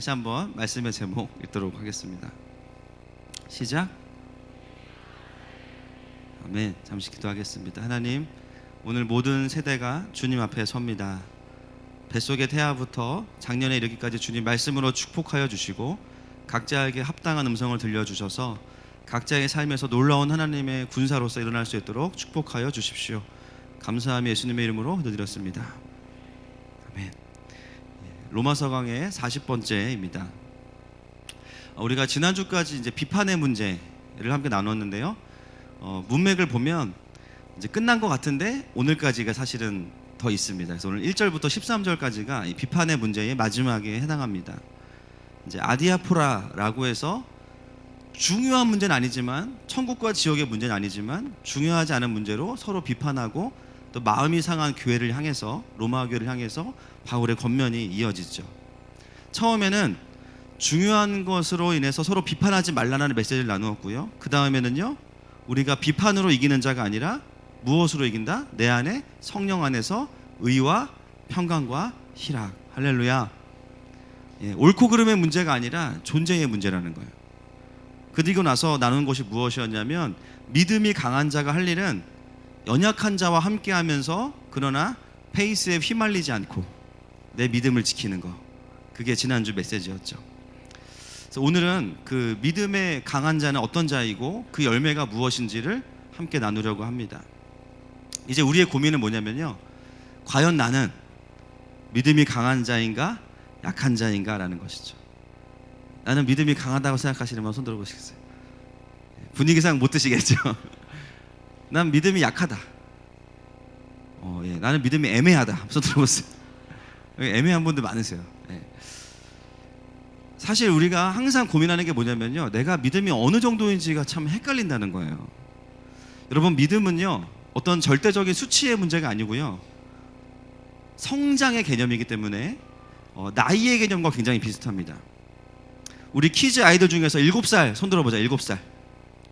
다시 한번 말씀의 제목 읽도록 하겠습니다. 시작. 아멘. 잠시 기도하겠습니다. 하나님, 오늘 모든 세대가 주님 앞에 섭니다. 뱃속의 태아부터 작년에 이르기까지 주님 말씀으로 축복하여 주시고 각자에게 합당한 음성을 들려주셔서 각자의 삶에서 놀라운 하나님의 군사로서 일어날 수 있도록 축복하여 주십시오. 감사함이 예수님의 이름으로 기도드렸습니다. 아멘. 로마서강의 40번째입니다. 우리가 지난주까지 이제 비판의 문제를 함께 나눴는데요. 문맥을 보면 이제 끝난 것 같은데 오늘까지가 사실은 더 있습니다. 그래서 오늘 1절부터 13절까지가 이 비판의 문제의 마지막에 해당합니다. 이제 아디아포라라고 해서 중요한 문제는 아니지만, 천국과 지옥의 문제는 아니지만 중요하지 않은 문제로 서로 비판하고 또 마음이 상한 교회를 향해서, 로마 교회를 향해서 바울의 권면이 이어지죠. 처음에는 중요한 것으로 인해서 서로 비판하지 말라는 메시지를 나누었고요. 그 다음에는요, 우리가 비판으로 이기는 자가 아니라 무엇으로 이긴다? 내 안에 성령 안에서 의와 평강과 희락. 할렐루야. 옳고 그름의 문제가 아니라 존재의 문제라는 거예요. 그리고 나서 나눈 것이 무엇이었냐면, 믿음이 강한 자가 할 일은 연약한 자와 함께 하면서 그러나 페이스에 휘말리지 않고 내 믿음을 지키는 거. 그게 지난주 메시지였죠. 그래서 오늘은 그 믿음의 강한 자는 어떤 자이고 그 열매가 무엇인지를 함께 나누려고 합니다. 이제 우리의 고민은 뭐냐면요, 과연 나는 믿음이 강한 자인가 약한 자인가 라는 것이죠. 나는 믿음이 강하다고 생각하시는 분 손 들어보시겠어요? 분위기상 못 드시겠죠? 난 믿음이 약하다. 나는 믿음이 애매하다. 손 들어보세요. 애매한 분들 많으세요. 사실 우리가 항상 고민하는 게 뭐냐면요, 내가 믿음이 어느 정도인지가 참 헷갈린다는 거예요. 여러분, 믿음은요 어떤 절대적인 수치의 문제가 아니고요, 성장의 개념이기 때문에 나이의 개념과 굉장히 비슷합니다. 우리 키즈 아이들 중에서 7살 손 들어보자. 7살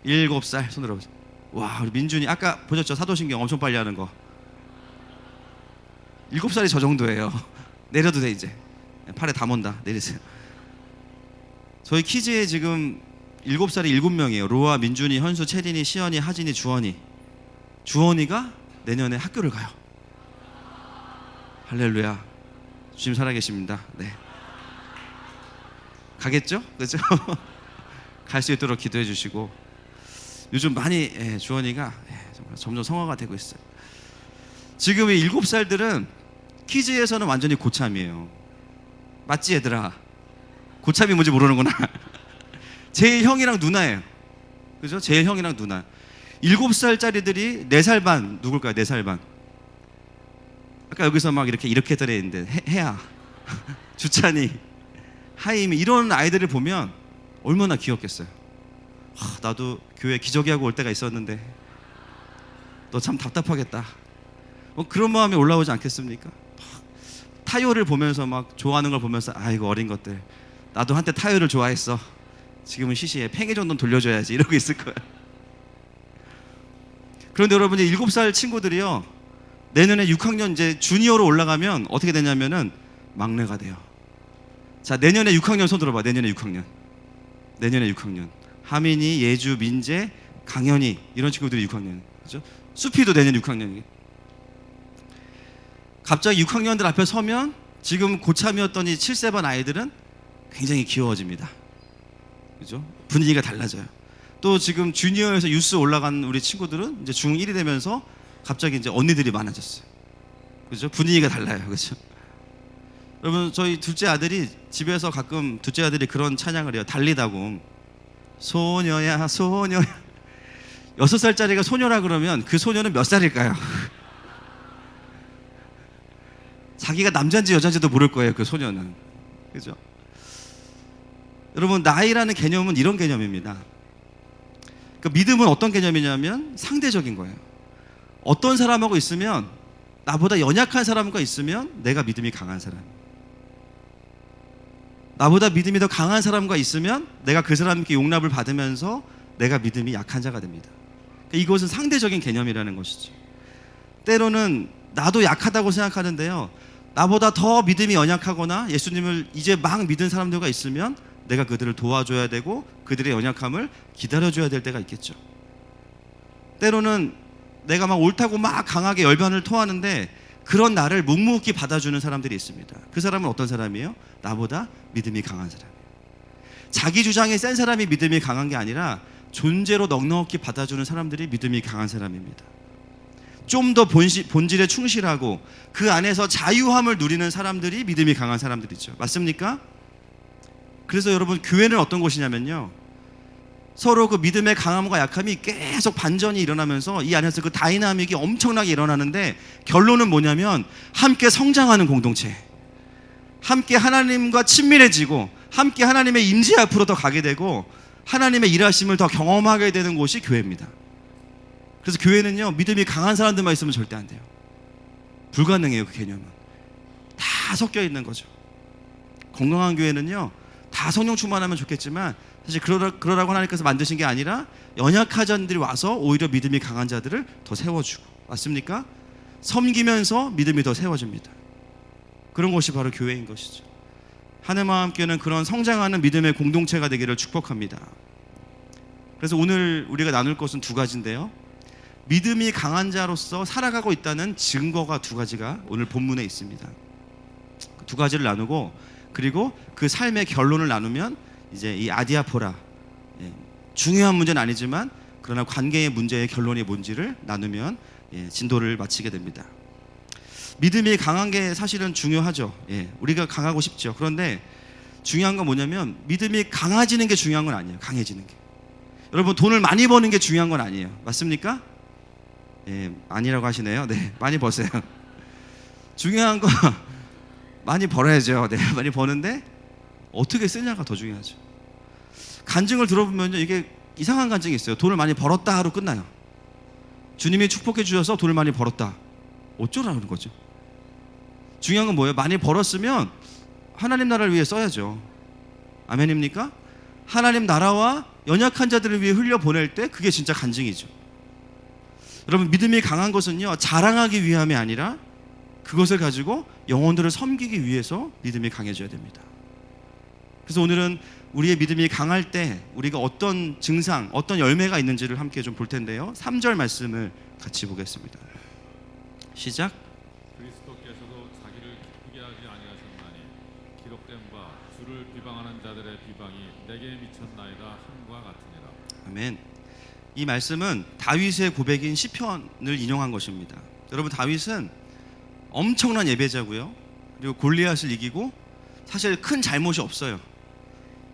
7살 손 들어보자. 와, 우리 민준이 아까 보셨죠? 사도신경 엄청 빨리 하는 거. 7살이 저 정도예요. 내려도 돼. 이제 팔에 담은다. 내리세요. 저희 키즈에 지금 7살이 7명이에요 로아, 민준이, 현수, 채린이, 시연이, 하진이, 주원이. 주원이가 내년에 학교를 가요. 할렐루야. 주님 살아계십니다. 네, 가겠죠? 그렇죠? 갈 수 있도록 기도해 주시고, 요즘 많이 주원이가 정말 점점 성화가 되고 있어요. 지금 이 7살들은 키즈에서는 완전히 고참이에요. 맞지 얘들아? 고참이 뭔지 모르는구나. 제일 형이랑 누나예요. 그죠? 제일 형이랑 누나. 7살짜리들이 4살 반 누굴까요? 4살 반. 아까 여기서 막 이렇게 들어있는데 해야 주찬이, 하임이, 이런 아이들을 보면 얼마나 귀엽겠어요. 나도 교회 기저귀하고 올 때가 있었는데 너 참 답답하겠다. 그런 마음이 올라오지 않겠습니까? 타요를 보면서 막 좋아하는 걸 보면서, 아이고 어린 것들, 나도 한때 타요를 좋아했어. 지금은 시시해. 팽이 정도는 돌려줘야지. 이러고 있을 거야. 그런데 여러분, 7살 친구들이요, 내년에 6학년 이제 주니어로 올라가면 어떻게 되냐면은 막내가 돼요. 자, 내년에 6학년 손 들어봐. 내년에 6학년. 내년에 6학년. 하민이, 예주, 민재, 강현이, 이런 친구들이 6학년. 그죠? 수피도 내년 6학년이에요. 갑자기 6학년들 앞에 서면 지금 고참이었던 이 7세반 아이들은 굉장히 귀여워집니다. 그죠? 분위기가 달라져요. 또 지금 주니어에서 유스 올라간 우리 친구들은 이제 중1이 되면서 갑자기 이제 언니들이 많아졌어요. 그죠? 분위기가 달라요. 그죠? 여러분, 저희 둘째 아들이 집에서 가끔 둘째 아들이 그런 찬양을 해요. 달리다고. 소녀야 소녀야. 6살짜리가 소녀라 그러면 그 소녀는 몇 살일까요? 자기가 남자인지 여자인지도 모를 거예요. 그 소녀는. 그죠? 여러분, 나이라는 개념은 이런 개념입니다. 그 믿음은 어떤 개념이냐면 상대적인 거예요. 어떤 사람하고 있으면, 나보다 연약한 사람과 있으면 내가 믿음이 강한 사람, 나보다 믿음이 더 강한 사람과 있으면 내가 그 사람께 용납을 받으면서 내가 믿음이 약한 자가 됩니다. 이것은 상대적인 개념이라는 것이죠. 때로는 나도 약하다고 생각하는데요, 나보다 더 믿음이 연약하거나 예수님을 이제 막 믿은 사람들과 있으면 내가 그들을 도와줘야 되고 그들의 연약함을 기다려줘야 될 때가 있겠죠. 때로는 내가 막 옳다고 막 강하게 열변을 토하는데 그런 나를 묵묵히 받아주는 사람들이 있습니다. 그 사람은 어떤 사람이에요? 나보다 믿음이 강한 사람이에요. 자기 주장이 센 사람이 믿음이 강한 게 아니라 존재로 넉넉히 받아주는 사람들이 믿음이 강한 사람입니다. 좀 더 본질에 충실하고 그 안에서 자유함을 누리는 사람들이 믿음이 강한 사람들이죠. 맞습니까? 그래서 여러분, 교회는 어떤 곳이냐면요, 서로 그 믿음의 강함과 약함이 계속 반전이 일어나면서 이 안에서 그 다이나믹이 엄청나게 일어나는데, 결론은 뭐냐면 함께 성장하는 공동체, 함께 하나님과 친밀해지고 함께 하나님의 임재 앞으로 더 가게 되고 하나님의 일하심을 더 경험하게 되는 곳이 교회입니다. 그래서 교회는요, 믿음이 강한 사람들만 있으면 절대 안 돼요. 불가능해요. 그 개념은 다 섞여 있는 거죠. 건강한 교회는요, 다 성령 충만하면 좋겠지만 사실 그러라고 하나님께서 만드신 게 아니라 연약한 자들이 와서 오히려 믿음이 강한 자들을 더 세워주고, 맞습니까? 섬기면서 믿음이 더 세워집니다. 그런 것이 바로 교회인 것이죠. 하늘마음 함께는 그런 성장하는 믿음의 공동체가 되기를 축복합니다. 그래서 오늘 우리가 나눌 것은 두 가지인데요, 믿음이 강한 자로서 살아가고 있다는 증거가 두 가지가 오늘 본문에 있습니다. 두 가지를 나누고, 그리고 그 삶의 결론을 나누면 이제 이 아디아포라, 중요한 문제는 아니지만 그러나 관계의 문제의 결론이 뭔지를 나누면 진도를 마치게 됩니다. 믿음이 강한 게 사실은 중요하죠. 우리가 강하고 싶죠. 그런데 중요한 건 뭐냐면 믿음이 강해지는 게 중요한 건 아니에요. 강해지는 게. 여러분, 돈을 많이 버는 게 중요한 건 아니에요. 맞습니까? 아니라고 하시네요. 네, 많이 버세요. 중요한 건 많이 벌어야죠. 네, 많이 버는데 어떻게 쓰냐가 더 중요하죠. 간증을 들어보면요, 이게 이상한 간증이 있어요. 돈을 많이 벌었다 하루 끝나요. 주님이 축복해 주셔서 돈을 많이 벌었다. 어쩌라는 거죠. 중요한 건 뭐예요? 많이 벌었으면 하나님 나라를 위해 써야죠. 아멘입니까? 하나님 나라와 연약한 자들을 위해 흘려보낼 때 그게 진짜 간증이죠. 여러분, 믿음이 강한 것은요, 자랑하기 위함이 아니라 그것을 가지고 영혼들을 섬기기 위해서 믿음이 강해져야 됩니다. 그래서 오늘은 우리의 믿음이 강할 때 우리가 어떤 증상, 어떤 열매가 있는지를 함께 좀 볼 텐데요, 3절 말씀을 같이 보겠습니다. 시작. 그리스도께서도 자기를 기쁘게 하지 아니하셨나니 기록된 바 주를 비방하는 자들의 비방이 내게 미쳤나이다 함과 같으니라. 아멘. 이 말씀은 다윗의 고백인 시편을 인용한 것입니다. 여러분, 다윗은 엄청난 예배자고요, 그리고 골리앗을 이기고 사실 큰 잘못이 없어요.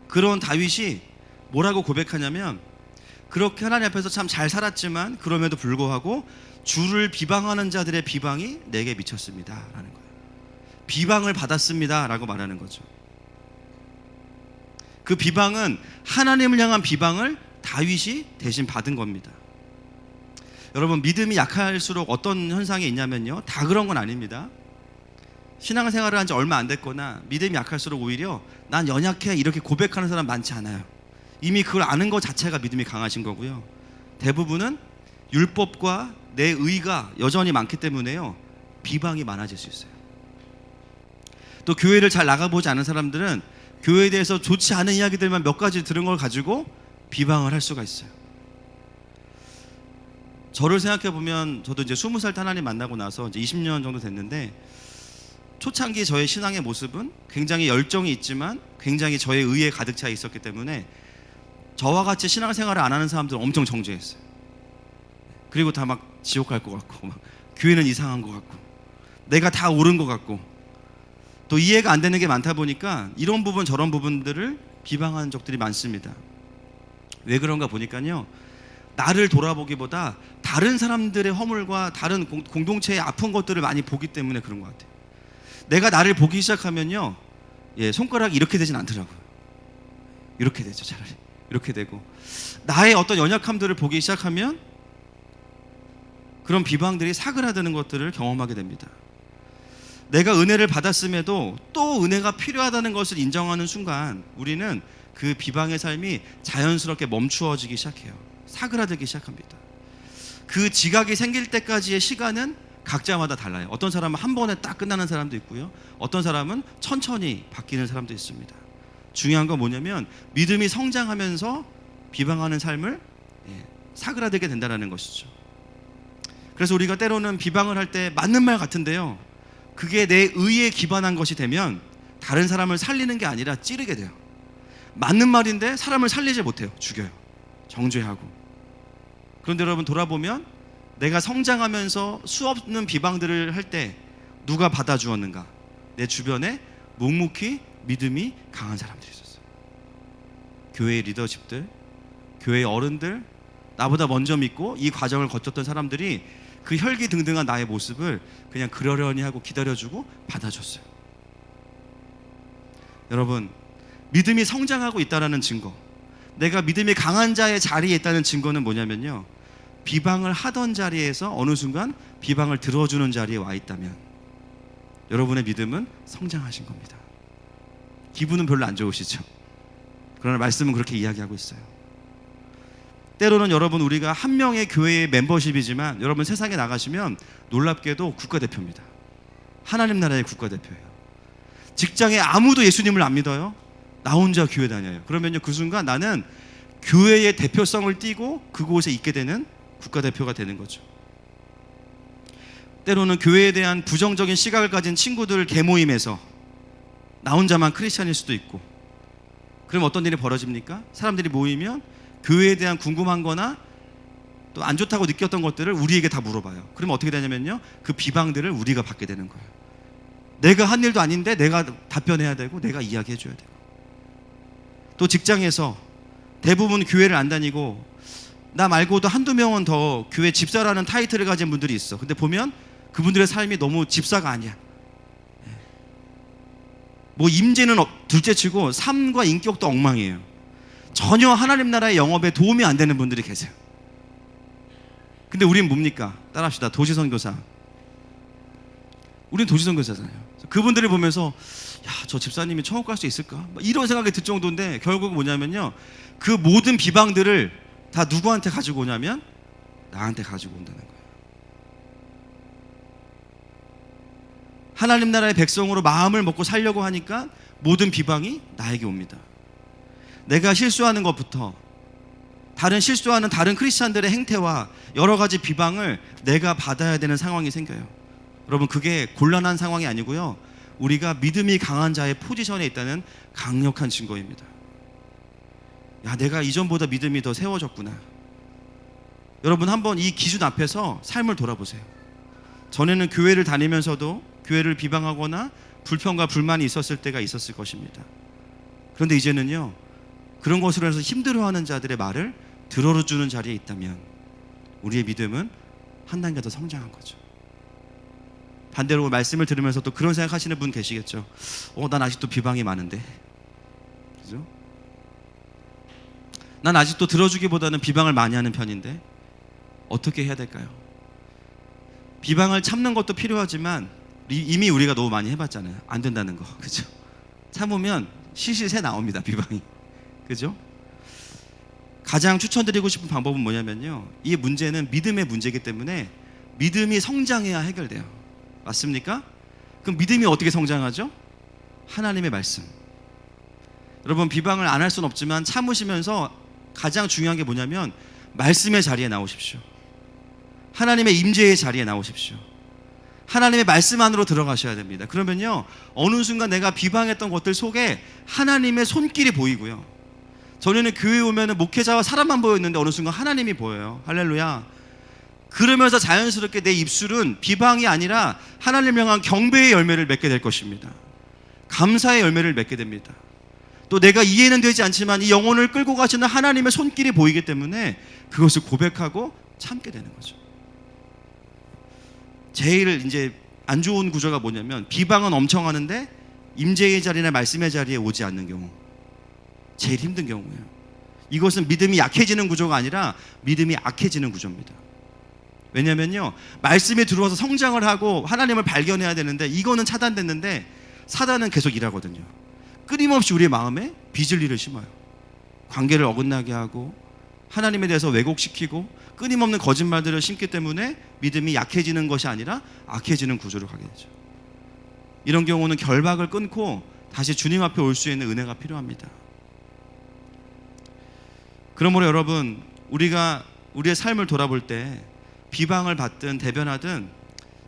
그런 다윗이 뭐라고 고백하냐면, 그렇게 하나님 앞에서 참 잘 살았지만 그럼에도 불구하고 주를 비방하는 자들의 비방이 내게 미쳤습니다 라는 거예요. 비방을 받았습니다 라고 말하는 거죠. 그 비방은 하나님을 향한 비방을 다윗이 대신 받은 겁니다. 여러분, 믿음이 약할수록 어떤 현상이 있냐면요, 다 그런 건 아닙니다. 신앙생활을 한 지 얼마 안 됐거나 믿음이 약할수록 오히려 난 연약해 이렇게 고백하는 사람 많지 않아요. 이미 그걸 아는 것 자체가 믿음이 강하신 거고요, 대부분은 율법과 내 의가 여전히 많기 때문에요, 비방이 많아질 수 있어요. 또 교회를 잘 나가보지 않은 사람들은 교회에 대해서 좋지 않은 이야기들만 몇 가지 들은 걸 가지고 비방을 할 수가 있어요. 저를 생각해 보면 저도 이제 20살 때 하나님 만나고 나서 이제 20년 정도 됐는데, 초창기 저의 신앙의 모습은 굉장히 열정이 있지만 굉장히 저의 의에 가득 차 있었기 때문에 저와 같이 신앙생활을 안 하는 사람들은 엄청 정죄했어요. 그리고 다 막 지옥 갈 것 같고, 막 교회는 이상한 것 같고, 내가 다 옳은 것 같고, 또 이해가 안 되는 게 많다 보니까 이런 부분 저런 부분들을 비방한 적들이 많습니다. 왜 그런가 보니까요, 나를 돌아보기보다 다른 사람들의 허물과 다른 공동체의 아픈 것들을 많이 보기 때문에 그런 것 같아요. 내가 나를 보기 시작하면요, 손가락이 이렇게 되진 않더라고요. 이렇게 되죠. 차라리 이렇게 되고, 나의 어떤 연약함들을 보기 시작하면 그런 비방들이 사그라드는 것들을 경험하게 됩니다. 내가 은혜를 받았음에도 또 은혜가 필요하다는 것을 인정하는 순간 우리는 그 비방의 삶이 자연스럽게 멈추어지기 시작해요. 사그라들기 시작합니다. 그 지각이 생길 때까지의 시간은 각자마다 달라요. 어떤 사람은 한 번에 딱 끝나는 사람도 있고요. 어떤 사람은 천천히 바뀌는 사람도 있습니다. 중요한 건 뭐냐면 믿음이 성장하면서 비방하는 삶을 사그라들게 된다는 것이죠. 그래서 우리가 때로는 비방을 할 때 맞는 말 같은데요, 그게 내 의에 기반한 것이 되면 다른 사람을 살리는 게 아니라 찌르게 돼요. 맞는 말인데 사람을 살리지 못해요. 죽여요. 정죄하고. 그런데 여러분 돌아보면 내가 성장하면서 수없는 비방들을 할 때 누가 받아주었는가? 내 주변에 묵묵히 믿음이 강한 사람들이 있었어요. 교회의 리더십들, 교회의 어른들, 나보다 먼저 믿고 이 과정을 거쳤던 사람들이 그 혈기등등한 나의 모습을 그냥 그러려니 하고 기다려주고 받아줬어요. 여러분, 믿음이 성장하고 있다는 증거, 내가 믿음이 강한 자의 자리에 있다는 증거는 뭐냐면요, 비방을 하던 자리에서 어느 순간 비방을 들어주는 자리에 와 있다면 여러분의 믿음은 성장하신 겁니다. 기분은 별로 안 좋으시죠? 그러나 말씀은 그렇게 이야기하고 있어요. 때로는 여러분, 우리가 한 명의 교회의 멤버십이지만 여러분 세상에 나가시면 놀랍게도 국가대표입니다. 하나님 나라의 국가대표예요. 직장에 아무도 예수님을 안 믿어요. 나 혼자 교회 다녀요. 그러면요, 그 순간 나는 교회의 대표성을 띠고 그곳에 있게 되는 국가대표가 되는 거죠. 때로는 교회에 대한 부정적인 시각을 가진 친구들 개모임에서 나 혼자만 크리스찬일 수도 있고, 그럼 어떤 일이 벌어집니까? 사람들이 모이면 교회에 대한 궁금한 거나 또 안 좋다고 느꼈던 것들을 우리에게 다 물어봐요. 그러면 어떻게 되냐면요, 그 비방들을 우리가 받게 되는 거예요. 내가 한 일도 아닌데 내가 답변해야 되고 내가 이야기해 줘야 되고. 또 직장에서 대부분 교회를 안 다니고 나 말고도 한두 명은 더 교회 집사라는 타이틀을 가진 분들이 있어. 근데 보면 그분들의 삶이 너무 집사가 아니야. 뭐 임재는 둘째치고 삶과 인격도 엉망이에요. 전혀 하나님 나라의 영업에 도움이 안 되는 분들이 계세요. 근데 우린 뭡니까? 따라합시다. 도시선교사. 우린 도시선교사잖아요. 그분들을 보면서 야, 저 집사님이 천국 갈 수 있을까? 이런 생각이 들 정도인데 결국은 뭐냐면요, 그 모든 비방들을 다 누구한테 가지고 오냐면 나한테 가지고 온다는 거예요. 하나님 나라의 백성으로 마음을 먹고 살려고 하니까 모든 비방이 나에게 옵니다. 내가 실수하는 것부터 실수하는 다른 크리스찬들의 행태와 여러 가지 비방을 내가 받아야 되는 상황이 생겨요. 여러분, 그게 곤란한 상황이 아니고요, 우리가 믿음이 강한 자의 포지션에 있다는 강력한 증거입니다. 야, 내가 이전보다 믿음이 더 세워졌구나. 여러분, 한번 이 기준 앞에서 삶을 돌아보세요. 전에는 교회를 다니면서도 교회를 비방하거나 불평과 불만이 있었을 때가 있었을 것입니다. 그런데 이제는요, 그런 것으로 해서 힘들어하는 자들의 말을 들어주는 자리에 있다면 우리의 믿음은 한 단계 더 성장한 거죠. 반대로 말씀을 들으면서 또 그런 생각하시는 분 계시겠죠. 난 아직도 비방이 많은데, 그죠? 난 아직도 들어주기보다는 비방을 많이 하는 편인데 어떻게 해야 될까요? 비방을 참는 것도 필요하지만 이미 우리가 너무 많이 해봤잖아요. 안 된다는 거, 그죠? 참으면 실실 새 나옵니다, 비방이, 그죠? 가장 추천드리고 싶은 방법은 뭐냐면요, 이 문제는 믿음의 문제이기 때문에 믿음이 성장해야 해결돼요. 맞습니까? 그럼 믿음이 어떻게 성장하죠? 하나님의 말씀. 여러분, 비방을 안 할 수는 없지만 참으시면서 가장 중요한 게 뭐냐면 말씀의 자리에 나오십시오. 하나님의 임재의 자리에 나오십시오. 하나님의 말씀 안으로 들어가셔야 됩니다. 그러면요, 어느 순간 내가 비방했던 것들 속에 하나님의 손길이 보이고요. 전에는 교회에 오면 목회자와 사람만 보였는데 어느 순간 하나님이 보여요. 할렐루야. 그러면서 자연스럽게 내 입술은 비방이 아니라 하나님을 향한 경배의 열매를 맺게 될 것입니다. 감사의 열매를 맺게 됩니다. 또 내가 이해는 되지 않지만 이 영혼을 끌고 가시는 하나님의 손길이 보이기 때문에 그것을 고백하고 참게 되는 거죠. 제일 이제 안 좋은 구조가 뭐냐면 비방은 엄청 하는데 임재의 자리나 말씀의 자리에 오지 않는 경우, 제일 힘든 경우예요. 이것은 믿음이 약해지는 구조가 아니라 믿음이 악해지는 구조입니다. 왜냐면요, 말씀이 들어와서 성장을 하고 하나님을 발견해야 되는데 이거는 차단됐는데 사단은 계속 일하거든요. 끊임없이 우리의 마음에 빚을 일을 심어요. 관계를 어긋나게 하고 하나님에 대해서 왜곡시키고 끊임없는 거짓말들을 심기 때문에 믿음이 약해지는 것이 아니라 악해지는 구조로 가게 되죠. 이런 경우는 결박을 끊고 다시 주님 앞에 올 수 있는 은혜가 필요합니다. 그러므로 여러분, 우리가 우리의 삶을 돌아볼 때 비방을 받든 대변하든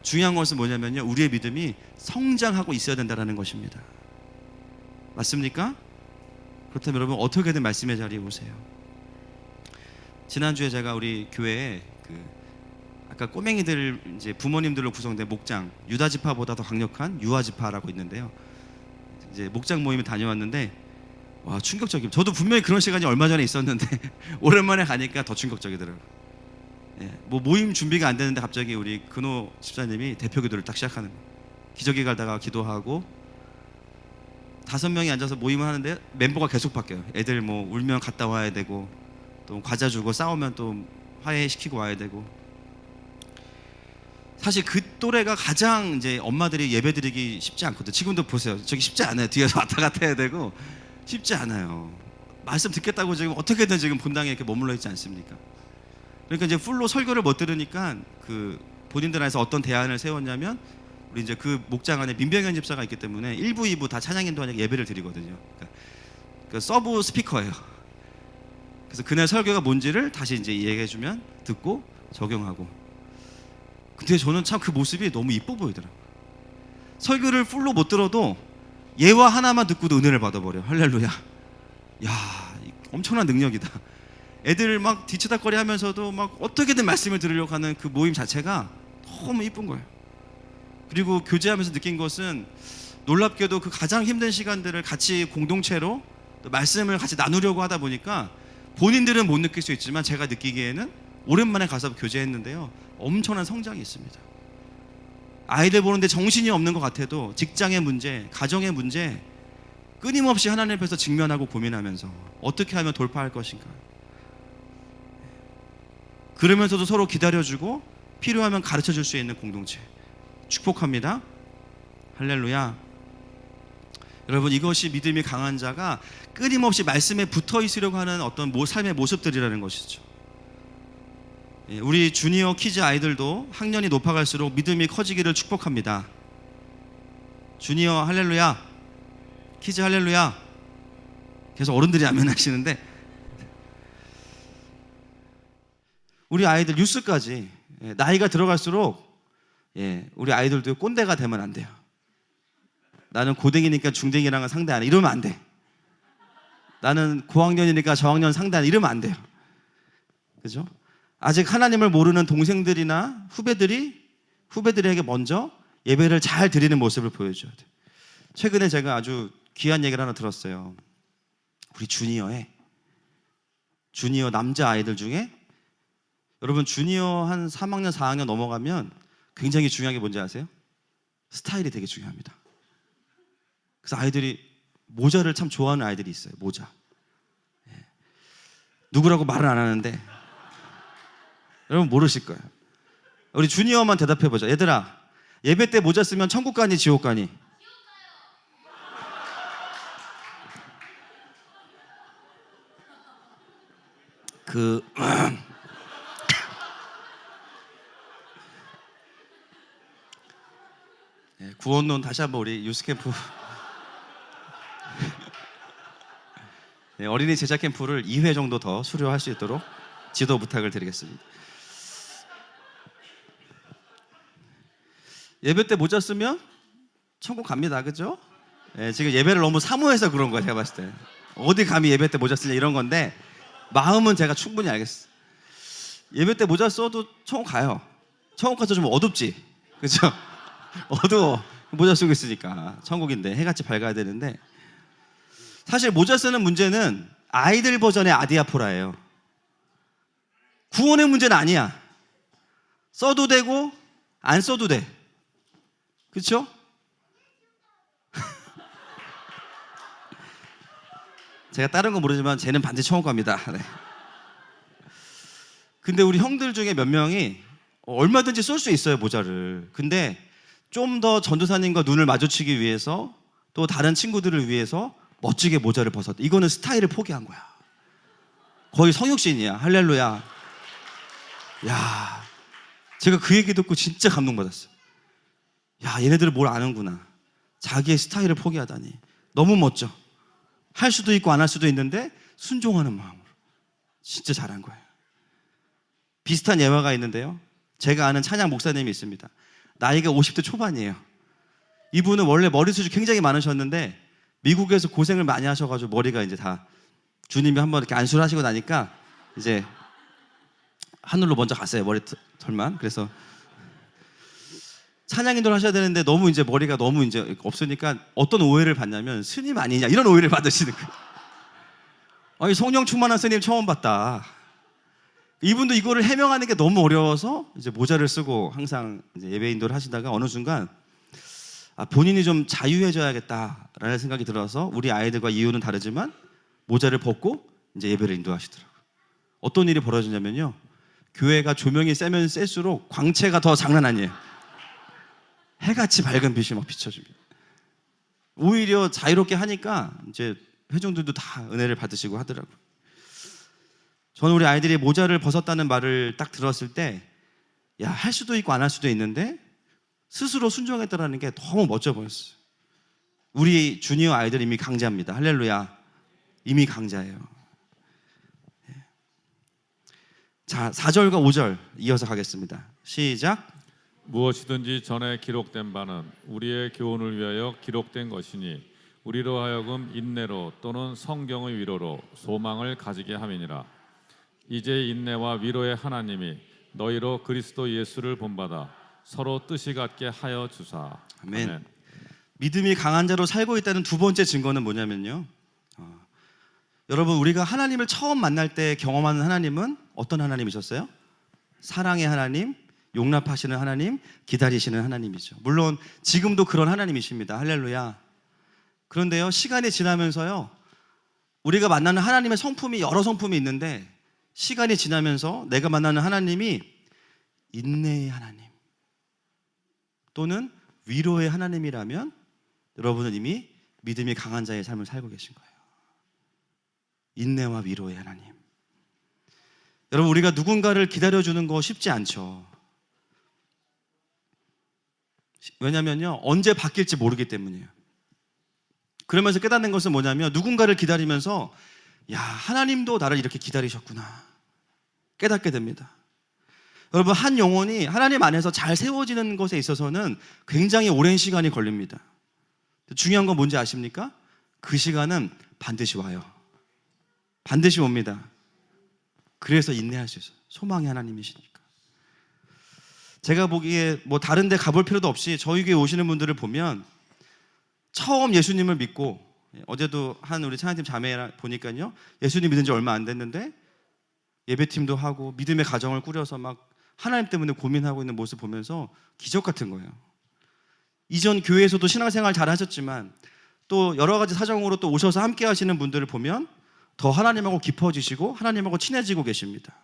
중요한 것은 뭐냐면요, 우리의 믿음이 성장하고 있어야 된다는 것입니다. 맞습니까? 그렇다면 여러분, 어떻게든 말씀의 자리에 오세요. 지난주에 제가 우리 교회에 아까 꼬맹이들 이제 부모님들로 구성된 목장, 유다 지파보다 더 강력한 유아 지파라고 있는데요. 이제 목장 모임에 다녀왔는데 와, 충격적이에요. 저도 분명히 그런 시간이 얼마 전에 있었는데 오랜만에 가니까 더 충격적이더라고요. 예, 뭐 모임 준비가 안 되는데 갑자기 우리 근호 집사님이 대표 기도를 딱 시작하는 거예요. 기저귀 갈다가 기도하고 5명이 앉아서 모임을 하는데 멤버가 계속 바뀌어요. 애들 뭐 울면 갔다 와야 되고 또 과자 주고 싸우면 또 화해시키고 와야 되고. 사실 그 또래가 가장 이제 엄마들이 예배드리기 쉽지 않거든요. 지금도 보세요. 저기 쉽지 않아요. 뒤에서 왔다 갔다 해야 되고 쉽지 않아요. 말씀 듣겠다고 지금 어떻게든 지금 본당에 이렇게 머물러 있지 않습니까? 그러니까 이제 풀로 설교를 못 들으니까 그 본인들 안에서 어떤 대안을 세웠냐면, 우리 이제 그 목장 안에 민병현 집사가 있기 때문에 1부, 2부 다 찬양 인도하니까 예배를 드리거든요. 그러니까 서브 스피커예요. 그래서 그날 설교가 뭔지를 다시 이제 얘기해주면 듣고 적용하고. 근데 저는 참 그 모습이 너무 이뻐 보이더라고요. 설교를 풀로 못 들어도 예화 하나만 듣고도 은혜를 받아버려. 할렐루야. 야, 엄청난 능력이다. 애들 막 뒤치다거리 하면서도 막 어떻게든 말씀을 들으려고 하는 그 모임 자체가 너무 이쁜 거예요. 그리고 교제하면서 느낀 것은 놀랍게도 그 가장 힘든 시간들을 같이 공동체로 또 말씀을 같이 나누려고 하다 보니까 본인들은 못 느낄 수 있지만 제가 느끼기에는 오랜만에 가서 교제했는데요, 엄청난 성장이 있습니다. 아이들 보는데 정신이 없는 것 같아도 직장의 문제, 가정의 문제 끊임없이 하나님 앞에서 직면하고 고민하면서 어떻게 하면 돌파할 것인가, 그러면서도 서로 기다려주고 필요하면 가르쳐줄 수 있는 공동체, 축복합니다. 할렐루야. 여러분, 이것이 믿음이 강한 자가 끊임없이 말씀에 붙어 있으려고 하는 어떤 삶의 모습들이라는 것이죠. 우리 주니어 키즈 아이들도 학년이 높아갈수록 믿음이 커지기를 축복합니다. 주니어 할렐루야, 키즈 할렐루야. 계속 어른들이 아멘 하시는데, 우리 아이들 뉴스까지 나이가 들어갈수록 우리 아이들도 꼰대가 되면 안 돼요. 나는 고등이니까 중등이랑은 상대 안 해, 이러면 안 돼. 나는 고학년이니까 저학년 상대 안 해, 이러면 안 돼요. 그죠? 아직 하나님을 모르는 동생들이나 후배들에게 먼저 예배를 잘 드리는 모습을 보여줘야 돼요. 최근에 제가 아주 귀한 얘기를 하나 들었어요. 우리 주니어 남자 아이들 중에, 여러분 주니어 한 3학년 4학년 넘어가면 굉장히 중요한 게 뭔지 아세요? 스타일이 되게 중요합니다. 그래서 아이들이 모자를 참 좋아하는 아이들이 있어요. 모자. 누구라고 말은 안 하는데 여러분 모르실 거예요. 우리 주니어만 대답해보자. 얘들아, 예배 때 모자 쓰면 천국 가니 지옥 가니? 구원론 다시 한번 우리 유스캠프 어린이 제자 캠프를 2회 정도 더 수료할 수 있도록 지도 부탁을 드리겠습니다. 예배 때 모자 쓰면 천국 갑니다. 그죠? 지금 예배를 너무 사모해서 그런 거예요. 제가 봤을 때 어디 감히 예배 때 모자 쓰냐 이런 건데, 마음은 제가 충분히 알겠어요. 예배 때 모자 써도 천국 가요. 천국 가서 좀 어둡지, 그죠? 어두워. 모자 쓰고 있으니까. 천국인데 해같이 밝아야 되는데, 사실 모자 쓰는 문제는 아이들 버전의 아디아포라예요. 구원의 문제는 아니야. 써도 되고 안 써도 돼. 그렇죠? 제가 다른 건 모르지만 쟤는 반드시 천국 갑니다. 네. 근데 우리 형들 중에 몇 명이 얼마든지 쏠 수 있어요, 모자를. 근데 좀 더 전도사님과 눈을 마주치기 위해서, 또 다른 친구들을 위해서 멋지게 모자를 벗었다. 이거는 스타일을 포기한 거야. 거의 성육신이야. 할렐루야. 야, 제가 그 얘기 듣고 진짜 감동받았어요. 야, 얘네들은 뭘 아는구나. 자기의 스타일을 포기하다니. 너무 멋져. 할 수도 있고 안 할 수도 있는데 순종하는 마음으로. 진짜 잘한 거예요. 비슷한 예화가 있는데요. 제가 아는 찬양 목사님이 있습니다. 나이가 50대 초반이에요. 이분은 원래 머리숱이 굉장히 많으셨는데 미국에서 고생을 많이 하셔가지고 머리가 이제 다 주님이 한번 이렇게 안수를 하시고 나니까 이제 하늘로 먼저 갔어요. 머리털만. 그래서 찬양 인도를 하셔야 되는데 너무 이제 머리가 너무 이제 없으니까 어떤 오해를 받냐면 스님 아니냐 이런 오해를 받으시는 거예요. 아니, 성령 충만한 스님 처음 봤다. 이분도 이거를 해명하는 게 너무 어려워서 이제 모자를 쓰고 항상 이제 예배 인도를 하시다가 어느 순간 본인이 좀 자유해져야겠다라는 생각이 들어서 우리 아이들과 이유는 다르지만 모자를 벗고 이제 예배를 인도하시더라고요. 어떤 일이 벌어지냐면요. 교회가 조명이 세면 셀수록 광채가 더 장난 아니에요. 해같이 밝은 빛이 막 비춰집니다. 오히려 자유롭게 하니까 이제 회중들도 다 은혜를 받으시고 하더라고요. 저는 우리 아이들이 모자를 벗었다는 말을 딱 들었을 때, 야, 할 수도 있고 안 할 수도 있는데 스스로 순종했다라는 게 너무 멋져 보였어요. 우리 주니어 아이들 이미 강자입니다. 할렐루야. 이미 강자예요. 자, 4절과 5절 이어서 가겠습니다. 시작. 무엇이든지 전에 기록된 바는 우리의 교훈을 위하여 기록된 것이니 우리로 하여금 인내로 또는 성경의 위로로 소망을 가지게 함이니라. 이제 인내와 위로의 하나님이 너희로 그리스도 예수를 본받아 서로 뜻이 같게 하여 주사. 아멘. 아멘. 믿음이 강한 자로 살고 있다는 두 번째 증거는 뭐냐면요. 여러분, 우리가 하나님을 처음 만날 때 경험하는 하나님은 어떤 하나님이셨어요? 사랑의 하나님, 용납하시는 하나님, 기다리시는 하나님이죠. 물론 지금도 그런 하나님이십니다. 할렐루야. 그런데요, 시간이 지나면서요, 우리가 만나는 하나님의 성품이 여러 성품이 있는데 시간이 지나면서 내가 만나는 하나님이 인내의 하나님 또는 위로의 하나님이라면 여러분은 이미 믿음이 강한 자의 삶을 살고 계신 거예요. 인내와 위로의 하나님. 여러분, 우리가 누군가를 기다려주는 거 쉽지 않죠. 왜냐면요, 언제 바뀔지 모르기 때문이에요. 그러면서 깨닫는 것은 뭐냐면 누군가를 기다리면서 야, 하나님도 나를 이렇게 기다리셨구나 깨닫게 됩니다. 여러분, 한 영혼이 하나님 안에서 잘 세워지는 것에 있어서는 굉장히 오랜 시간이 걸립니다. 중요한 건 뭔지 아십니까? 그 시간은 반드시 와요. 반드시 옵니다. 그래서 인내할 수 있어요. 소망의 하나님이시니까. 제가 보기에 뭐 다른 데 가볼 필요도 없이 저희 교회 오시는 분들을 보면 처음 예수님을 믿고, 어제도 한 우리 찬양팀 자매랑 보니까요, 예수님 믿은 지 얼마 안 됐는데 예배팀도 하고 믿음의 가정을 꾸려서 막 하나님 때문에 고민하고 있는 모습 보면서 기적 같은 거예요. 이전 교회에서도 신앙생활 잘 하셨지만 또 여러 가지 사정으로 또 오셔서 함께 하시는 분들을 보면 더 하나님하고 깊어지시고 하나님하고 친해지고 계십니다.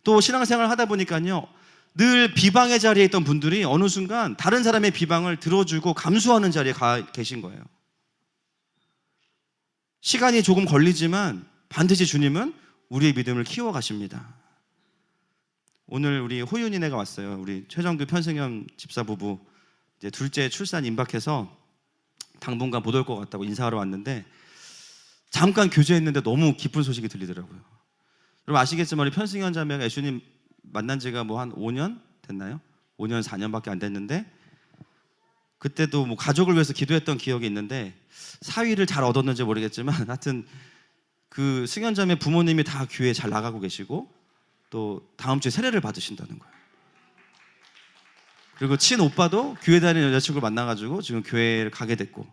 또 신앙생활 하다 보니까요, 늘 비방의 자리에 있던 분들이 어느 순간 다른 사람의 비방을 들어주고 감수하는 자리에 가 계신 거예요. 시간이 조금 걸리지만 반드시 주님은 우리의 믿음을 키워가십니다. 오늘 우리 호윤이네가 왔어요. 우리 최정규 편승현 집사 부부 이제 둘째 출산 임박해서 당분간 못 올 것 같다고 인사하러 왔는데 잠깐 교제했는데 너무 기쁜 소식이 들리더라고요. 여러분 아시겠지만 우리 편승현 자매가 예수님 만난 지가 뭐 한 5년 됐나요? 5년 4년밖에 안 됐는데 그때도 뭐 가족을 위해서 기도했던 기억이 있는데 사위를 잘 얻었는지 모르겠지만 하여튼 그 승현 자매 부모님이 다 교회 잘 나가고 계시고 또 다음 주에 세례를 받으신다는 거예요. 그리고 친오빠도 교회 다니는 여자친구를 만나가지고 지금 교회를 가게 됐고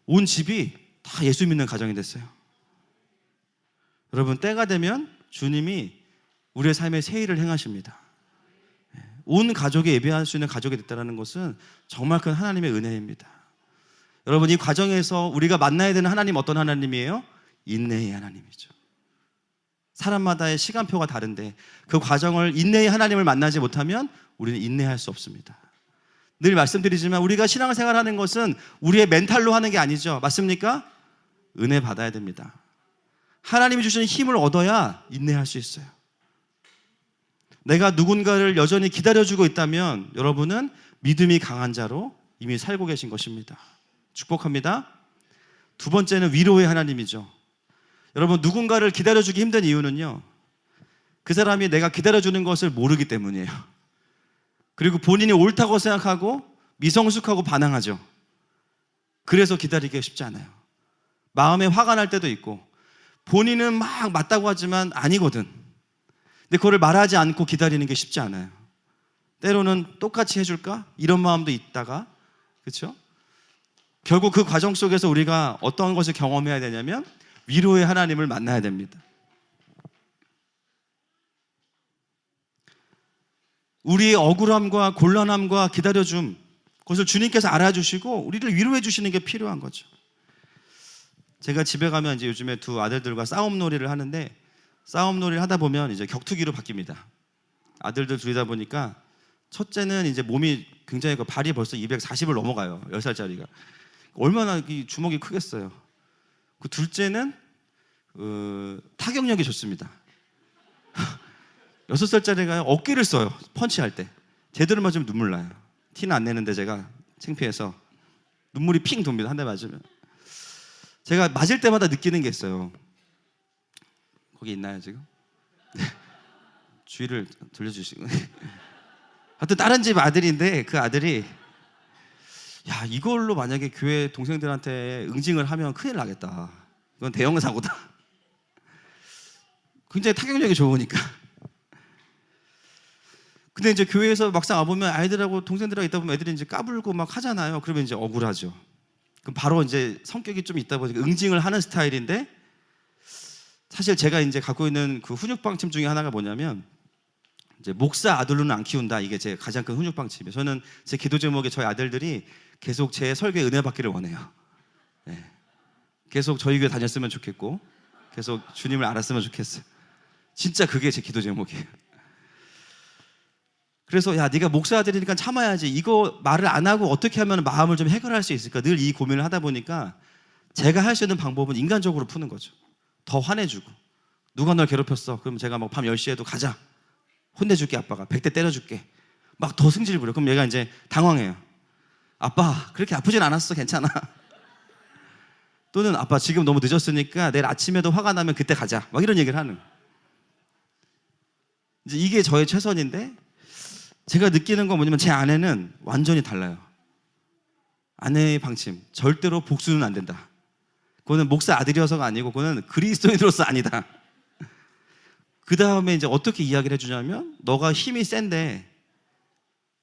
온 집이 다 예수 믿는 가정이 됐어요. 여러분, 때가 되면 주님이 우리의 삶에 새 일을 행하십니다. 온 가족이 예배할 수 있는 가족이 됐다는 것은 정말 큰 하나님의 은혜입니다. 여러분, 이 과정에서 우리가 만나야 되는 하나님 어떤 하나님이에요? 인내의 하나님이죠. 사람마다의 시간표가 다른데 그 과정을 인내의 하나님을 만나지 못하면 우리는 인내할 수 없습니다. 늘 말씀드리지만 우리가 신앙생활 하는 것은 우리의 멘탈로 하는 게 아니죠. 맞습니까? 은혜 받아야 됩니다. 하나님이 주시는 힘을 얻어야 인내할 수 있어요. 내가 누군가를 여전히 기다려주고 있다면 여러분은 믿음이 강한 자로 이미 살고 계신 것입니다. 축복합니다. 두 번째는 위로의 하나님이죠. 여러분, 누군가를 기다려주기 힘든 이유는요, 그 사람이 내가 기다려주는 것을 모르기 때문이에요. 그리고 본인이 옳다고 생각하고 미성숙하고 반항하죠. 그래서 기다리기가 쉽지 않아요. 마음에 화가 날 때도 있고 본인은 막 맞다고 하지만 아니거든. 근데 그거를 말하지 않고 기다리는 게 쉽지 않아요. 때로는 똑같이 해줄까? 이런 마음도 있다가, 그렇죠? 결국 그 과정 속에서 우리가 어떤 것을 경험해야 되냐면 위로의 하나님을 만나야 됩니다. 우리의 억울함과 곤란함과 기다려줌, 그것을 주님께서 알아주시고 우리를 위로해 주시는 게 필요한 거죠. 제가 집에 가면 이제 요즘에 두 아들들과 싸움놀이를 하는데, 싸움놀이를 하다 보면 이제 격투기로 바뀝니다. 아들들 둘이다 보니까 첫째는 이제 몸이 굉장히 발이 벌써 240을 넘어가요. 10살짜리가. 얼마나 이 주먹이 크겠어요. 그 둘째는 타격력이 좋습니다. 6살짜리가 어깨를 써요. 펀치할 때. 제대로 맞으면 눈물 나요. 티는 안 내는데 제가 창피해서 눈물이 핑 돕니다. 한 대 맞으면. 제가 맞을 때마다 느끼는 게 있어요. 거기 있나요 지금? 네. 주의를 돌려주시고. 하여튼 다른 집 아들인데 그 아들이, 야, 이걸로 만약에 교회 동생들한테 응징을 하면 큰일 나겠다. 이건 대형 사고다. 굉장히 타격력이 좋으니까. 근데 이제 교회에서 막상 와보면 아이들하고 동생들하고 있다 보면 애들이 이제 까불고 막 하잖아요. 그러면 이제 억울하죠. 그럼 바로 이제 성격이 좀 있다 보니까 응징을 하는 스타일인데, 사실 제가 이제 갖고 있는 그 훈육방침 중에 하나가 뭐냐면, 이제 목사 아들로는 안 키운다. 이게 제 가장 큰 훈육방침이에요. 저는 제 기도 제목에 저희 아들들이 계속 제 설교에 은혜 받기를 원해요. 네. 계속 저희 교회 다녔으면 좋겠고, 계속 주님을 알았으면 좋겠어요. 진짜 그게 제 기도 제목이에요. 그래서 야, 네가 목사 아들이니까 참아야지. 이거 말을 안 하고 어떻게 하면 마음을 좀 해결할 수 있을까? 늘 이 고민을 하다 보니까 제가 할 수 있는 방법은 인간적으로 푸는 거죠. 더 화내주고. 누가 널 괴롭혔어? 그럼 제가 막 밤 10시에도 가자. 혼내줄게. 아빠가 100대 때려줄게. 막 더 승질 부려. 그럼 얘가 이제 당황해요. 아빠, 그렇게 아프진 않았어. 괜찮아. 또는 아빠, 지금 너무 늦었으니까 내일 아침에도 화가 나면 그때 가자. 막 이런 얘기를 하는. 이제 이게 저의 최선인데, 제가 느끼는 건 뭐냐면 제 아내는 완전히 달라요. 아내의 방침, 절대로 복수는 안 된다. 그거는 목사 아들이어서가 아니고 그거는 그리스도인으로서 아니다. 그 다음에 이제 어떻게 이야기를 해주냐면, 너가 힘이 센데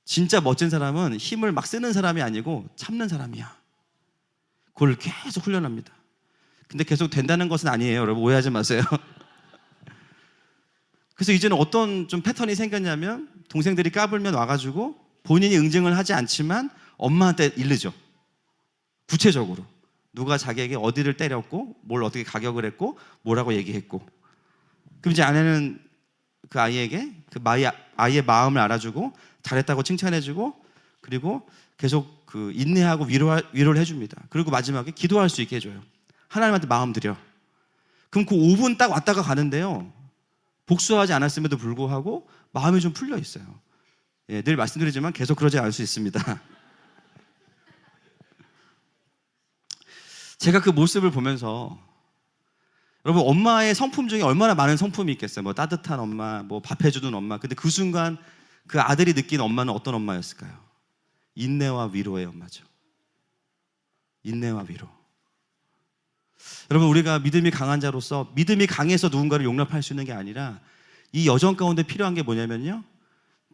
진짜 멋진 사람은 힘을 막 쓰는 사람이 아니고 참는 사람이야. 그걸 계속 훈련합니다. 근데 계속 된다는 것은 아니에요. 여러분 오해하지 마세요. 그래서 이제는 어떤 좀 패턴이 생겼냐면, 동생들이 까불면 와가지고 본인이 응징을 하지 않지만 엄마한테 일르죠. 구체적으로 누가 자기에게 어디를 때렸고 뭘 어떻게 가격을 했고 뭐라고 얘기했고. 그럼 이제 아내는 그 아이에게 그 아이의 마음을 알아주고 잘했다고 칭찬해주고, 그리고 계속 그 인내하고 위로를 해줍니다. 그리고 마지막에 기도할 수 있게 해줘요. 하나님한테 마음 드려. 그럼 그 5분 딱 왔다가 가는데요, 복수하지 않았음에도 불구하고 마음이 좀 풀려 있어요. 예, 늘 말씀드리지만 계속 그러지 않을 수 있습니다. 제가 그 모습을 보면서, 여러분 엄마의 성품 중에 얼마나 많은 성품이 있겠어요. 뭐 따뜻한 엄마, 뭐 밥해주는 엄마. 근데 그 순간 그 아들이 느낀 엄마는 어떤 엄마였을까요? 인내와 위로의 엄마죠. 인내와 위로. 여러분, 우리가 믿음이 강한 자로서 믿음이 강해서 누군가를 용납할 수 있는 게 아니라, 이 여정 가운데 필요한 게 뭐냐면요,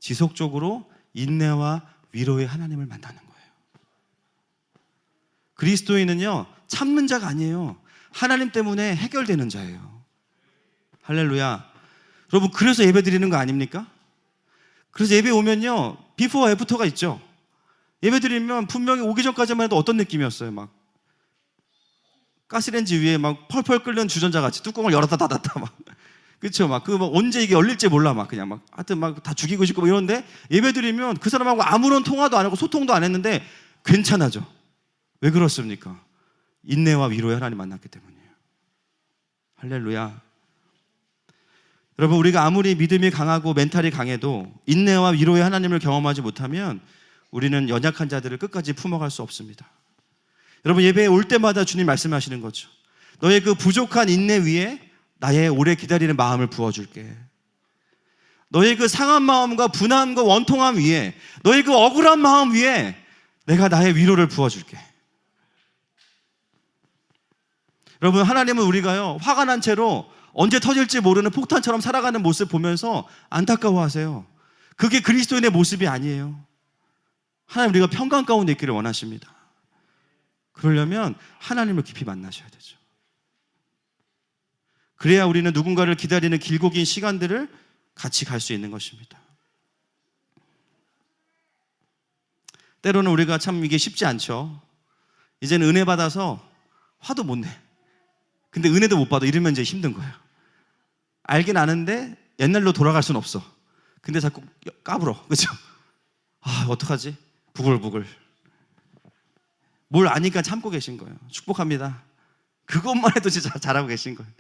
지속적으로 인내와 위로의 하나님을 만나는 거예요. 그리스도인은요, 참는 자가 아니에요. 하나님 때문에 해결되는 자예요. 할렐루야. 여러분, 그래서 예배 드리는 거 아닙니까? 그래서 예배 오면요, 비포와 애프터가 있죠. 예배 드리면 분명히 오기 전까지만 해도 어떤 느낌이었어요? 막 가스레인지 위에 막 펄펄 끓는 주전자 같이 뚜껑을 열었다 닫았다 막. 그렇죠? 막 언제 이게 열릴지 몰라. 막 그냥 막 하여튼 막 다 죽이고 싶고 막 이런데, 예배 드리면 그 사람하고 아무런 통화도 안 하고 소통도 안 했는데 괜찮아져. 왜 그렇습니까? 인내와 위로의 하나님 만났기 때문이에요. 할렐루야. 여러분, 우리가 아무리 믿음이 강하고 멘탈이 강해도 인내와 위로의 하나님을 경험하지 못하면 우리는 연약한 자들을 끝까지 품어갈 수 없습니다. 여러분, 예배에 올 때마다 주님 말씀하시는 거죠. 너의 그 부족한 인내 위에 나의 오래 기다리는 마음을 부어줄게. 너의 그 상한 마음과 분함과 원통함 위에, 너의 그 억울한 마음 위에 내가 나의 위로를 부어줄게. 여러분, 하나님은 우리가요, 화가 난 채로 언제 터질지 모르는 폭탄처럼 살아가는 모습 보면서 안타까워하세요. 그게 그리스도인의 모습이 아니에요. 하나님, 우리가 평강 가운데 있기를 원하십니다. 그러려면 하나님을 깊이 만나셔야 되죠. 그래야 우리는 누군가를 기다리는 길고 긴 시간들을 같이 갈 수 있는 것입니다. 때로는 우리가 참 이게 쉽지 않죠. 이제는 은혜 받아서 화도 못 내. 근데 은혜도 못 받아. 이러면 이제 힘든 거예요. 알긴 아는데 옛날로 돌아갈 수는 없어. 근데 자꾸 까불어. 그렇죠? 아, 어떡하지? 부글부글. 뭘 아니까 참고 계신 거예요. 축복합니다. 그것만 해도 진짜 잘하고 계신 거예요.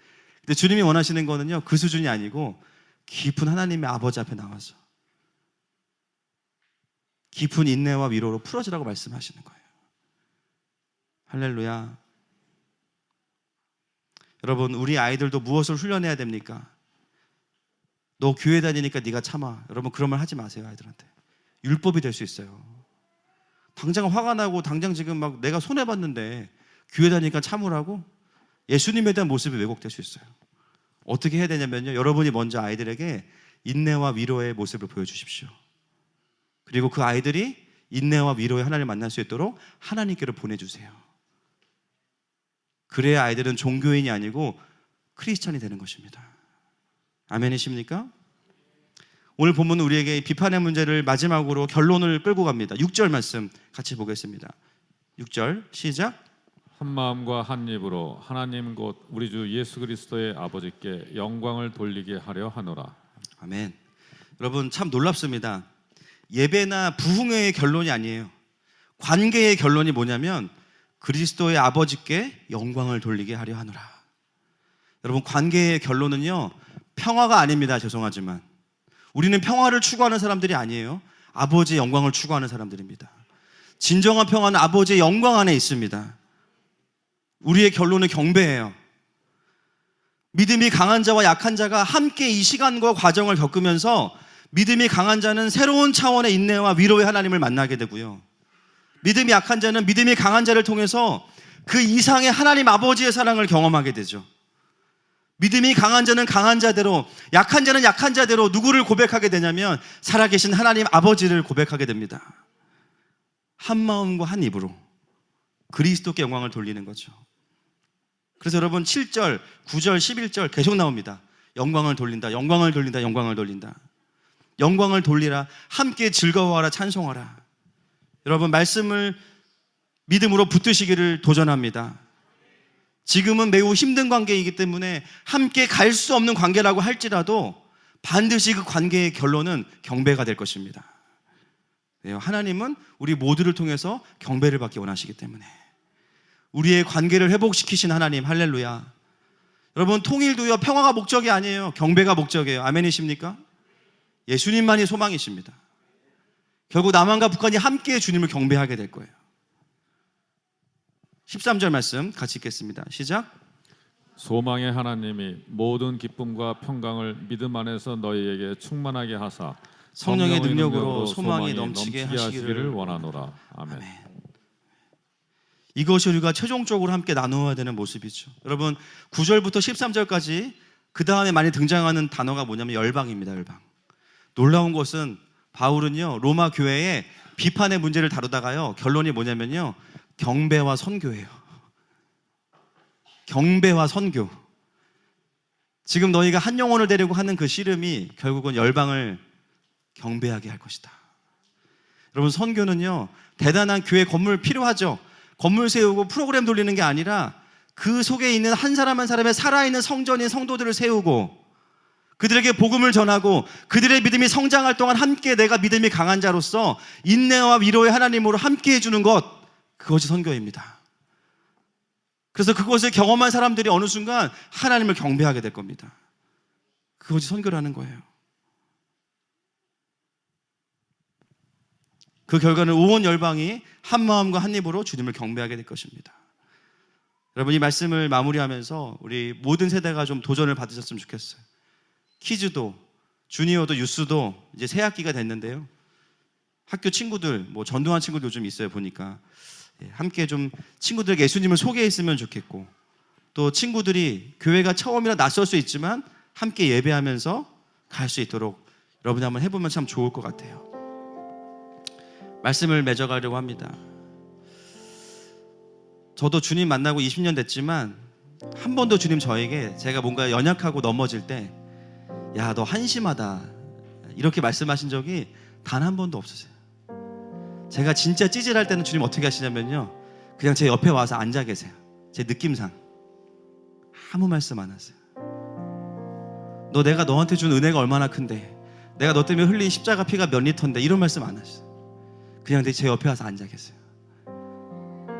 근데 주님이 원하시는 거는요, 그 수준이 아니고 깊은 하나님의 아버지 앞에 나와서 깊은 인내와 위로로 풀어지라고 말씀하시는 거예요. 할렐루야. 여러분, 우리 아이들도 무엇을 훈련해야 됩니까? 너 교회 다니니까 네가 참아. 여러분, 그런 말 하지 마세요. 아이들한테. 율법이 될 수 있어요. 당장 화가 나고 당장 지금 막 내가 손해봤는데 교회 다니니까 참으라고? 예수님에 대한 모습이 왜곡될 수 있어요. 어떻게 해야 되냐면요, 여러분이 먼저 아이들에게 인내와 위로의 모습을 보여주십시오. 그리고 그 아이들이 인내와 위로의 하나님을 만날 수 있도록 하나님께로 보내주세요. 그래야 아이들은 종교인이 아니고 크리스찬이 되는 것입니다. 아멘이십니까? 오늘 본문은 우리에게 비판의 문제를 마지막으로 결론을 끌고 갑니다. 6절 말씀 같이 보겠습니다. 6절 시작. 한 마음과 한 입으로 하나님 곧 우리 주 예수 그리스도의 아버지께 영광을 돌리게 하려 하노라. 아멘. 여러분, 참 놀랍습니다. 예배나 부흥회의 결론이 아니에요. 관계의 결론이 뭐냐면 그리스도의 아버지께 영광을 돌리게 하려 하노라. 여러분, 관계의 결론은요, 평화가 아닙니다. 죄송하지만 우리는 평화를 추구하는 사람들이 아니에요. 아버지의 영광을 추구하는 사람들입니다. 진정한 평화는 아버지의 영광 안에 있습니다. 우리의 결론은 경배예요. 믿음이 강한 자와 약한 자가 함께 이 시간과 과정을 겪으면서 믿음이 강한 자는 새로운 차원의 인내와 위로의 하나님을 만나게 되고요, 믿음이 약한 자는 믿음이 강한 자를 통해서 그 이상의 하나님 아버지의 사랑을 경험하게 되죠. 믿음이 강한 자는 강한 자대로, 약한 자는 약한 자대로 누구를 고백하게 되냐면 살아계신 하나님 아버지를 고백하게 됩니다. 한 마음과 한 입으로 그리스도께 영광을 돌리는 거죠. 그래서 여러분, 7절, 9절, 11절 계속 나옵니다. 영광을 돌린다, 영광을 돌린다, 영광을 돌린다. 영광을 돌리라, 함께 즐거워하라, 찬송하라. 여러분, 말씀을 믿음으로 붙드시기를 도전합니다. 지금은 매우 힘든 관계이기 때문에 함께 갈 수 없는 관계라고 할지라도 반드시 그 관계의 결론은 경배가 될 것입니다. 하나님은 우리 모두를 통해서 경배를 받기 원하시기 때문에 우리의 관계를 회복시키신 하나님, 할렐루야. 여러분, 통일도요, 평화가 목적이 아니에요. 경배가 목적이에요. 아멘이십니까? 예수님만이 소망이십니다. 결국 남한과 북한이 함께 주님을 경배하게 될 거예요. 13절 말씀 같이 읽겠습니다. 시작. 소망의 하나님이 모든 기쁨과 평강을 믿음 안에서 너희에게 충만하게 하사 성령의 능력으로 소망이 넘치게 하시기를 원하노라. 아멘. 아멘. 이것이 우리가 최종적으로 함께 나누어야 되는 모습이죠. 여러분, 9절부터 13절까지 그 다음에 많이 등장하는 단어가 뭐냐면 열방입니다. 열방. 놀라운 것은 바울은요, 로마 교회에 비판의 문제를 다루다가요, 결론이 뭐냐면요, 경배와 선교예요. 경배와 선교. 지금 너희가 한 영혼을 데리고 하는 그 씨름이 결국은 열방을 경배하게 할 것이다. 여러분, 선교는요, 대단한 교회 건물 필요하죠. 건물 세우고 프로그램 돌리는 게 아니라 그 속에 있는 한 사람 한 사람의 살아있는 성전인 성도들을 세우고 그들에게 복음을 전하고 그들의 믿음이 성장할 동안 함께 내가 믿음이 강한 자로서 인내와 위로의 하나님으로 함께 해주는 것, 그것이 선교입니다. 그래서 그것을 경험한 사람들이 어느 순간 하나님을 경배하게 될 겁니다. 그것이 선교라는 거예요. 그 결과는 온 열방이 한 마음과 한 입으로 주님을 경배하게 될 것입니다. 여러분, 이 말씀을 마무리하면서 우리 모든 세대가 좀 도전을 받으셨으면 좋겠어요. 키즈도, 주니어도, 유스도 이제 새 학기가 됐는데요. 학교 친구들, 뭐 전도한 친구들 좀 있어요, 보니까. 함께 좀 친구들에게 예수님을 소개했으면 좋겠고, 또 친구들이 교회가 처음이라 낯설 수 있지만 함께 예배하면서 갈 수 있도록 여러분이 한번 해보면 참 좋을 것 같아요. 말씀을 맺어가려고 합니다. 저도 주님 만나고 20년 됐지만 한 번도 주님 저에게 제가 뭔가 연약하고 넘어질 때 야, 너 한심하다 이렇게 말씀하신 적이 단 한 번도 없으세요. 제가 진짜 찌질할 때는 주님 어떻게 하시냐면요, 그냥 제 옆에 와서 앉아 계세요. 제 느낌상 아무 말씀 안 하세요. 너 내가 너한테 준 은혜가 얼마나 큰데, 내가 너 때문에 흘린 십자가 피가 몇 리터인데, 이런 말씀 안 하시죠. 그냥 제 옆에 와서 앉아 계세요.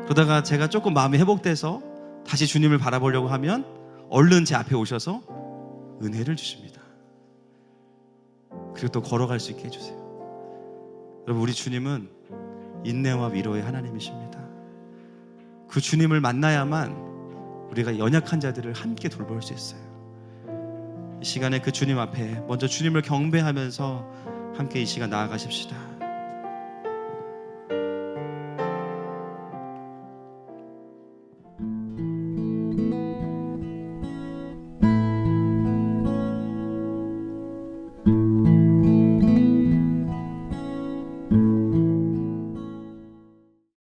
그러다가 제가 조금 마음이 회복돼서 다시 주님을 바라보려고 하면 얼른 제 앞에 오셔서 은혜를 주십니다. 그리고 또 걸어갈 수 있게 해주세요. 여러분, 우리 주님은 인내와 위로의 하나님이십니다. 그 주님을 만나야만 우리가 연약한 자들을 함께 돌볼 수 있어요. 이 시간에 그 주님 앞에 먼저 주님을 경배하면서 함께 이 시간 나아가십시다.